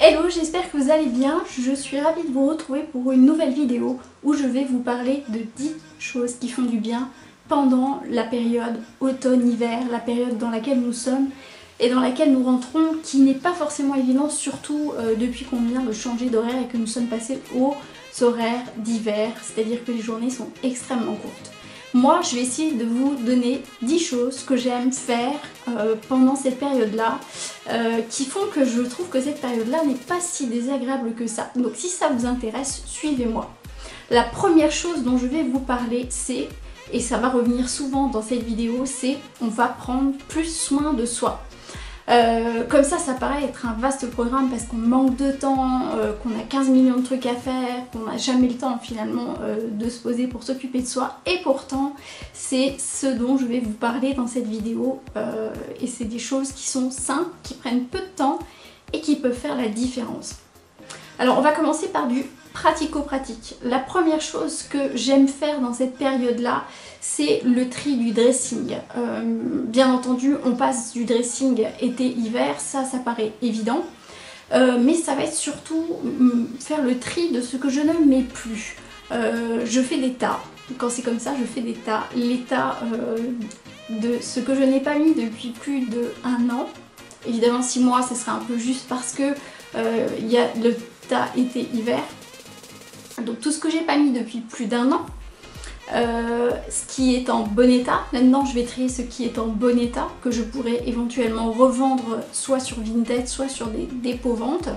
Hello, j'espère que vous allez bien. Je suis ravie de vous retrouver pour une nouvelle vidéo où je vais vous parler de 10 choses qui font du bien pendant la période automne-hiver, la période dans laquelle nous sommes et dans laquelle nous rentrons, qui n'est pas forcément évident, surtout depuis qu'on vient de changer d'horaire et que nous sommes passés aux horaires d'hiver, c'est-à-dire que les journées sont extrêmement courtes. Moi, je vais essayer de vous donner 10 choses que j'aime faire pendant cette période-là, qui font que je trouve que cette période-là n'est pas si désagréable que ça. Donc si ça vous intéresse, suivez-moi. La première chose dont je vais vous parler, c'est, et ça va revenir souvent dans cette vidéo, c'est on va prendre plus soin de soi. Comme ça paraît être un vaste programme parce qu'on manque de temps, qu'on a 15 millions de trucs à faire, qu'on n'a jamais le temps finalement de se poser pour s'occuper de soi. Et pourtant, c'est ce dont je vais vous parler dans cette vidéo. Et c'est des choses qui sont simples, qui prennent peu de temps et qui peuvent faire la différence. Alors on va commencer par du pratico-pratique. La première chose que j'aime faire dans cette période-là, c'est le tri du dressing. Bien entendu, on passe du dressing été-hiver, ça paraît évident. Mais ça va être surtout faire le tri de ce que je ne mets plus. Je fais des tas. Quand c'est comme ça, je fais des tas. Les tas de ce que je n'ai pas mis depuis plus d'1 an. Évidemment, 6 mois, ce serait un peu juste parce que il y a le tas été-hiver. Donc tout ce que j'ai pas mis depuis plus d'1 an, ce qui est en bon état. Maintenant je vais trier ce qui est en bon état, que je pourrais éventuellement revendre soit sur Vinted, soit sur des dépôts ventes.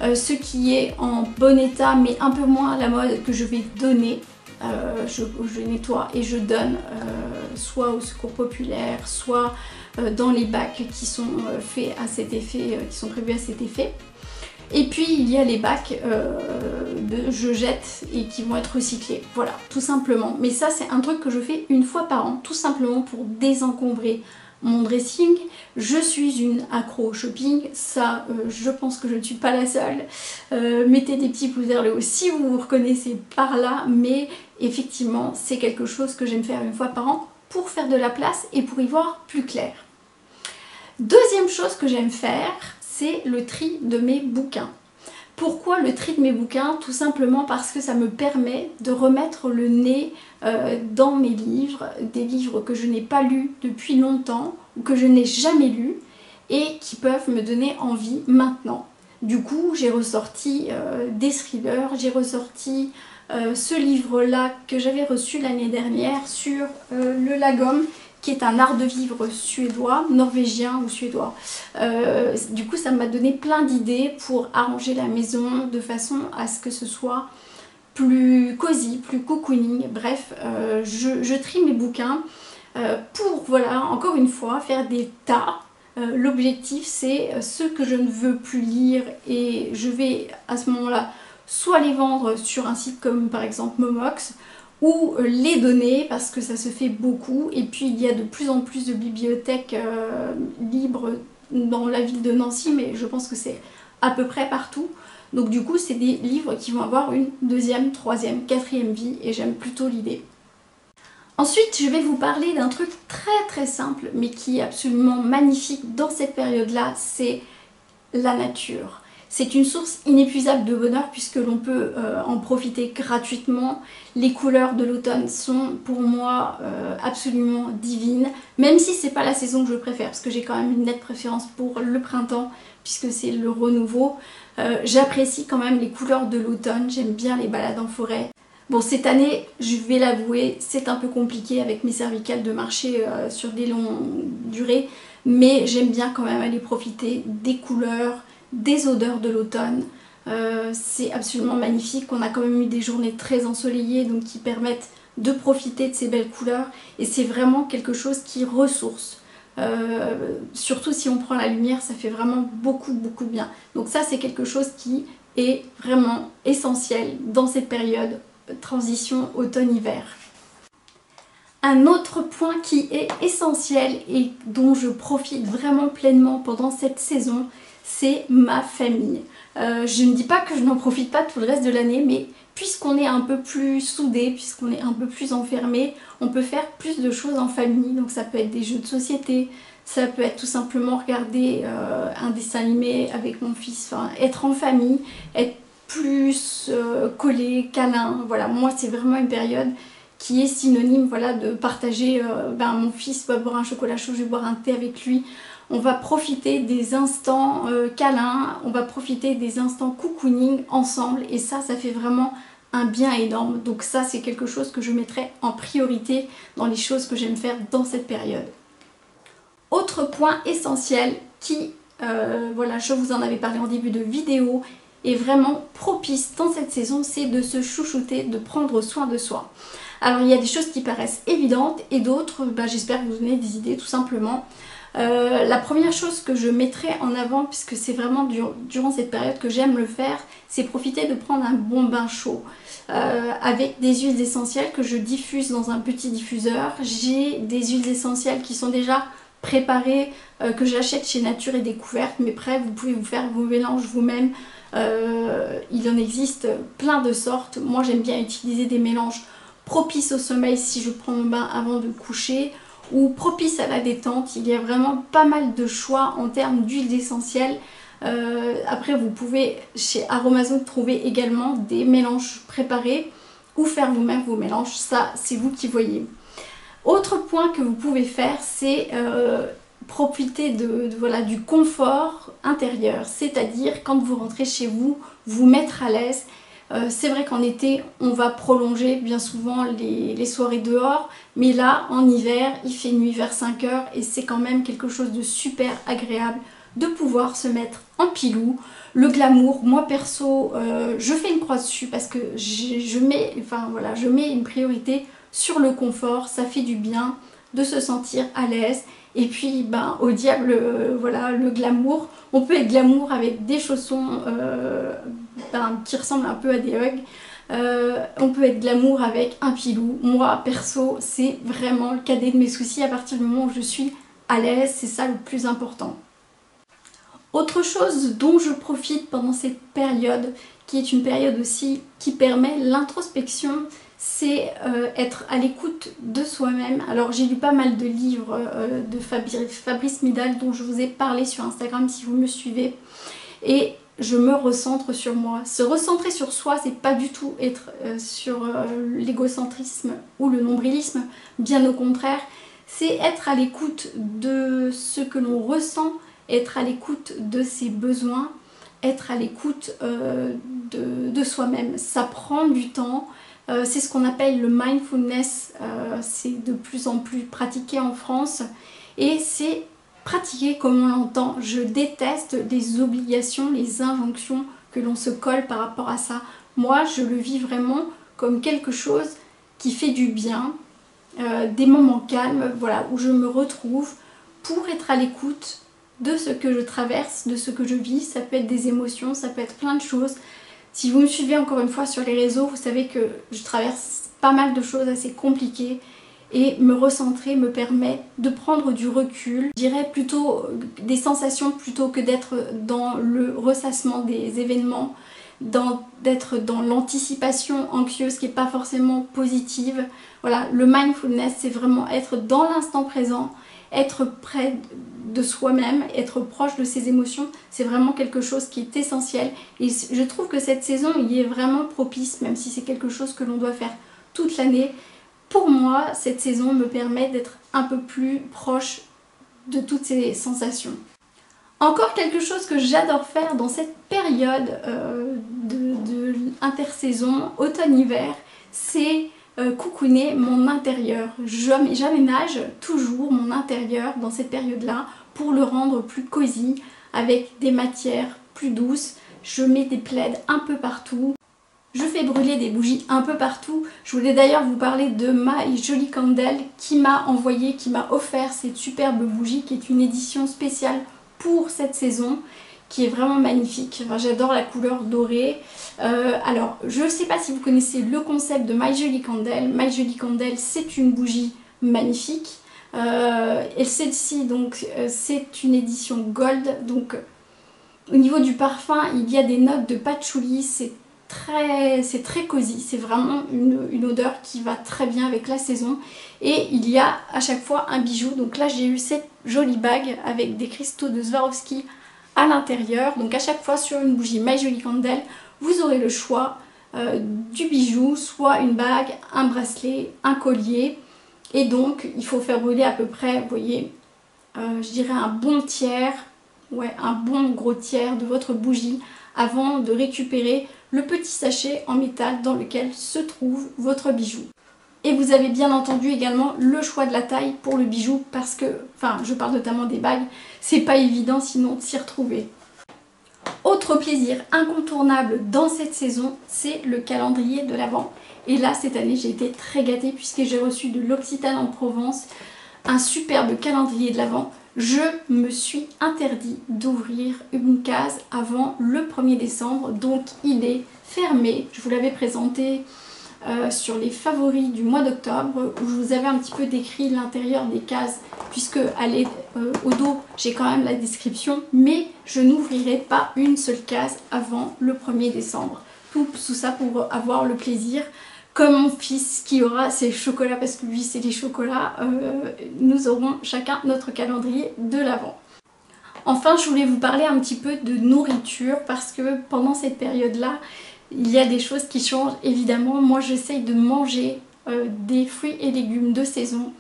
Ce qui est en bon état mais un peu moins à la mode, que je vais donner. Je nettoie et je donne soit au secours populaire, soit dans les bacs qui sont faits à cet effet, qui sont prévus à cet effet. Et puis il y a les bacs de je jette et qui vont être recyclés. Voilà, tout simplement. Mais ça c'est un truc que je fais une fois par an, tout simplement pour désencombrer mon dressing. Je suis une accro au shopping, ça je pense que je ne suis pas la seule. Mettez des petits pouces vers le haut si vous vous reconnaissez par là, mais effectivement c'est quelque chose que j'aime faire une fois par an pour faire de la place et pour y voir plus clair. Deuxième chose que j'aime faire, c'est le tri de mes bouquins. Pourquoi le tri de mes bouquins? Tout simplement parce que ça me permet de remettre le nez dans mes livres, des livres que je n'ai pas lus depuis longtemps ou que je n'ai jamais lus et qui peuvent me donner envie maintenant. Du coup, j'ai ressorti des thrillers, j'ai ressorti ce livre-là que j'avais reçu l'année dernière sur le lagom, qui est un art de vivre suédois, norvégien ou suédois. Du coup, ça m'a donné plein d'idées pour arranger la maison de façon à ce que ce soit plus cosy, plus cocooning. Bref, je trie mes bouquins pour, voilà, encore une fois, faire des tas. L'objectif, c'est ceux que je ne veux plus lire et je vais à ce moment-là soit les vendre sur un site comme par exemple Momox, ou les donner parce que ça se fait beaucoup. Et puis il y a de plus en plus de bibliothèques libres dans la ville de Nancy, mais je pense que c'est à peu près partout. Donc du coup c'est des livres qui vont avoir une deuxième, troisième, quatrième vie et j'aime plutôt l'idée. Ensuite je vais vous parler d'un truc très simple mais qui est absolument magnifique dans cette période-là, c'est la nature. C'est une source inépuisable de bonheur puisque l'on peut en profiter gratuitement. Les couleurs de l'automne sont pour moi absolument divines, même si c'est pas la saison que je préfère, parce que j'ai quand même une nette préférence pour le printemps puisque c'est le renouveau. J'apprécie quand même les couleurs de l'automne, j'aime bien les balades en forêt. Bon, cette année, je vais l'avouer, c'est un peu compliqué avec mes cervicales de marcher sur des longues durées, mais j'aime bien quand même aller profiter des couleurs, des odeurs de l'automne. C'est absolument magnifique. On a quand même eu des journées très ensoleillées, donc qui permettent de profiter de ces belles couleurs et c'est vraiment quelque chose qui ressource. Surtout si on prend la lumière, ça fait vraiment beaucoup de bien. Donc ça c'est quelque chose qui est vraiment essentiel dans cette période transition automne-hiver. Un autre point qui est essentiel et dont je profite vraiment pleinement pendant cette saison, c'est ma famille. Je ne dis pas que je n'en profite pas tout le reste de l'année, mais puisqu'on est un peu plus soudés, puisqu'on est un peu plus enfermés, on peut faire plus de choses en famille. Donc ça peut être des jeux de société, Ça peut être tout simplement regarder un dessin animé avec mon fils, enfin, être en famille, être plus collé, câlin. Voilà, moi c'est vraiment une période qui est synonyme, voilà, de partager. Mon fils va boire un chocolat chaud, je vais boire un thé avec lui. On va profiter des instants câlins, on va profiter des instants cocooning ensemble, et ça fait vraiment un bien énorme. Donc ça, c'est quelque chose que je mettrai en priorité dans les choses que j'aime faire dans cette période. Autre point essentiel qui, voilà, je vous en avais parlé en début de vidéo, est vraiment propice dans cette saison, c'est de se chouchouter, de prendre soin de soi. Alors il y a des choses qui paraissent évidentes et d'autres, j'espère vous donner des idées tout simplement. La première chose que je mettrai en avant, puisque c'est vraiment durant cette période que j'aime le faire, c'est profiter de prendre un bon bain chaud avec des huiles essentielles que je diffuse dans un petit diffuseur. J'ai des huiles essentielles qui sont déjà préparées, que j'achète chez Nature et Découverte, mais prêt, vous pouvez vous faire vos mélanges vous-même. Il en existe plein de sortes. Moi j'aime bien utiliser des mélanges propices au sommeil si je prends mon bain avant de coucher, ou propices à la détente. Il y a vraiment pas mal de choix en termes d'huiles essentielles. Après vous pouvez chez Aromazone trouver également des mélanges préparés ou faire vous-même vos mélanges, ça c'est vous qui voyez. Autre point que vous pouvez faire, c'est profiter voilà, du confort intérieur, c'est-à-dire quand vous rentrez chez vous, vous mettre à l'aise. C'est vrai qu'en été, on va prolonger bien souvent les soirées dehors, mais là, en hiver, il fait nuit vers 5 h et c'est quand même quelque chose de super agréable de pouvoir se mettre en pilou. Le glamour, moi perso, je fais une croix dessus parce que je mets une priorité sur le confort. Ça fait du bien de se sentir à l'aise. Et puis au diable, voilà, le glamour. On peut être glamour avec des chaussons qui ressemblent un peu à des Ugg. On peut être glamour avec un pilou. Moi perso, c'est vraiment le cadet de mes soucis. À partir du moment où je suis à l'aise, c'est ça le plus important. Autre chose dont je profite pendant cette période, qui est une période aussi qui permet l'introspection, c'est être à l'écoute de soi-même. Alors j'ai lu pas mal de livres de Fabrice Midal dont je vous ai parlé sur Instagram si vous me suivez, et je me recentre sur moi. Se recentrer sur soi, c'est pas du tout être sur l'égocentrisme ou le nombrilisme, bien au contraire, c'est être à l'écoute de ce que l'on ressent, être à l'écoute de ses besoins, être à l'écoute de soi-même. Ça prend du temps. C'est ce qu'on appelle le mindfulness, c'est de plus en plus pratiqué en France et c'est pratiqué comme on l'entend. Je déteste les obligations, les injonctions que l'on se colle par rapport à ça. Moi je le vis vraiment comme quelque chose qui fait du bien, des moments calmes, voilà, où je me retrouve pour être à l'écoute de ce que je traverse, de ce que je vis. Ça peut être des émotions, ça peut être plein de choses. Si vous me suivez encore une fois sur les réseaux, vous savez que je traverse pas mal de choses assez compliquées et me recentrer me permet de prendre du recul. Je dirais plutôt des sensations plutôt que d'être dans le ressassement des événements, d'être dans l'anticipation anxieuse qui n'est pas forcément positive. Voilà, le mindfulness, c'est vraiment être dans l'instant présent, être près de soi-même, être proche de ses émotions, c'est vraiment quelque chose qui est essentiel et je trouve que cette saison y est vraiment propice, même si c'est quelque chose que l'on doit faire toute l'année. Pour moi, cette saison me permet d'être un peu plus proche de toutes ces sensations. Encore quelque chose que j'adore faire dans cette période de intersaison automne-hiver, c'est cocooner mon intérieur. J'aménage toujours mon intérieur dans cette période-là pour le rendre plus cosy, avec des matières plus douces. Je mets des plaids un peu partout. Je fais brûler des bougies un peu partout. Je voulais d'ailleurs vous parler de My Jolly Candle qui m'a offert cette superbe bougie qui est une édition spéciale pour cette saison, qui est vraiment magnifique. Enfin, j'adore la couleur dorée. Alors, je ne sais pas si vous connaissez le concept de My Jolly Candle. My Jolly Candle, c'est une bougie magnifique. Et celle-ci, donc, c'est une édition gold. Donc, au niveau du parfum, il y a des notes de patchouli. C'est c'est très cosy, c'est vraiment une odeur qui va très bien avec la saison. Et il y a à chaque fois un bijou. Donc là j'ai eu cette jolie bague avec des cristaux de Swarovski à l'intérieur. Donc à chaque fois sur une bougie My Jolie Candle, vous aurez le choix du bijou, soit une bague, un bracelet, un collier. Et donc il faut faire brûler à peu près, vous voyez, je dirais un bon tiers, ouais, un bon gros tiers de votre bougie avant de récupérer le petit sachet en métal dans lequel se trouve votre bijou. Et vous avez bien entendu également le choix de la taille pour le bijou parce que, enfin je parle notamment des bagues, c'est pas évident sinon de s'y retrouver. Autre plaisir incontournable dans cette saison, c'est le calendrier de l'Avent. Et là cette année j'ai été très gâtée puisque j'ai reçu de l'Occitane en Provence un superbe calendrier de l'Avent. Je me suis interdit d'ouvrir une case avant le 1er décembre, donc il est fermé. Je vous l'avais présenté sur les favoris du mois d'octobre où je vous avais un petit peu décrit l'intérieur des cases puisque au dos j'ai quand même la description, mais je n'ouvrirai pas une seule case avant le 1er décembre. Tout ça pour avoir le plaisir, comme mon fils qui aura ses chocolats parce que lui c'est les chocolats, nous aurons chacun notre calendrier de l'Avent. Enfin je voulais vous parler un petit peu de nourriture parce que pendant cette période là il y a des choses qui changent évidemment. Moi j'essaye de manger des fruits et légumes de saison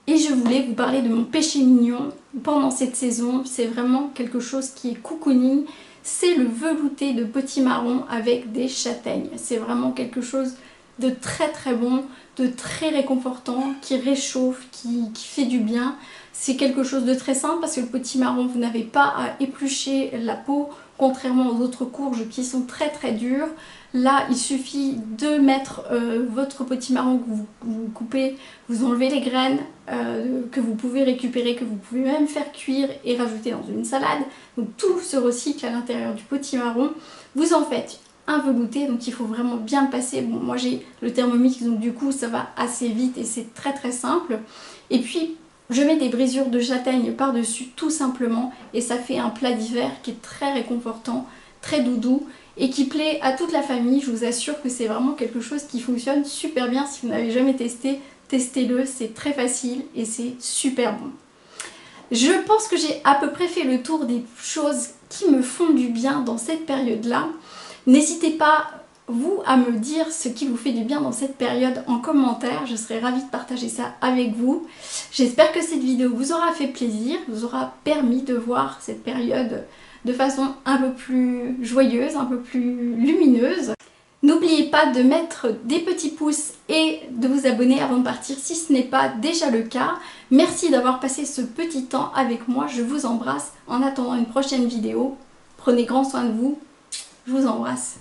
et je voulais vous parler de mon péché mignon pendant cette saison. C'est vraiment quelque chose qui est cocooning, c'est le velouté de potimarron avec des châtaignes. C'est vraiment quelque chose de très bon, de très réconfortant, qui réchauffe, qui fait du bien. C'est quelque chose de très simple parce que le potimarron, vous n'avez pas à éplucher la peau, contrairement aux autres courges qui sont très dures. Là, il suffit de mettre votre potimarron que vous coupez, vous enlevez les graines que vous pouvez récupérer, que vous pouvez même faire cuire et rajouter dans une salade. Donc tout se recycle à l'intérieur du potimarron. Vous en faites un velouté, donc il faut vraiment bien le passer. Bon, moi j'ai le Thermomix, donc du coup ça va assez vite et c'est très simple. Et puis je mets des brisures de châtaigne par dessus tout simplement et ça fait un plat d'hiver qui est très réconfortant, très doudou et qui plaît à toute la famille. Je vous assure que c'est vraiment quelque chose qui fonctionne super bien. Si vous n'avez jamais testé, testez-le, c'est très facile et c'est super bon. Je pense que j'ai à peu près fait le tour des choses qui me font du bien dans cette période-là. N'hésitez pas, vous, à me dire ce qui vous fait du bien dans cette période en commentaire. Je serais ravie de partager ça avec vous. J'espère que cette vidéo vous aura fait plaisir, vous aura permis de voir cette période de façon un peu plus joyeuse, un peu plus lumineuse. N'oubliez pas de mettre des petits pouces et de vous abonner avant de partir si ce n'est pas déjà le cas. Merci d'avoir passé ce petit temps avec moi, je vous embrasse. En attendant une prochaine vidéo, prenez grand soin de vous. Je vous embrasse.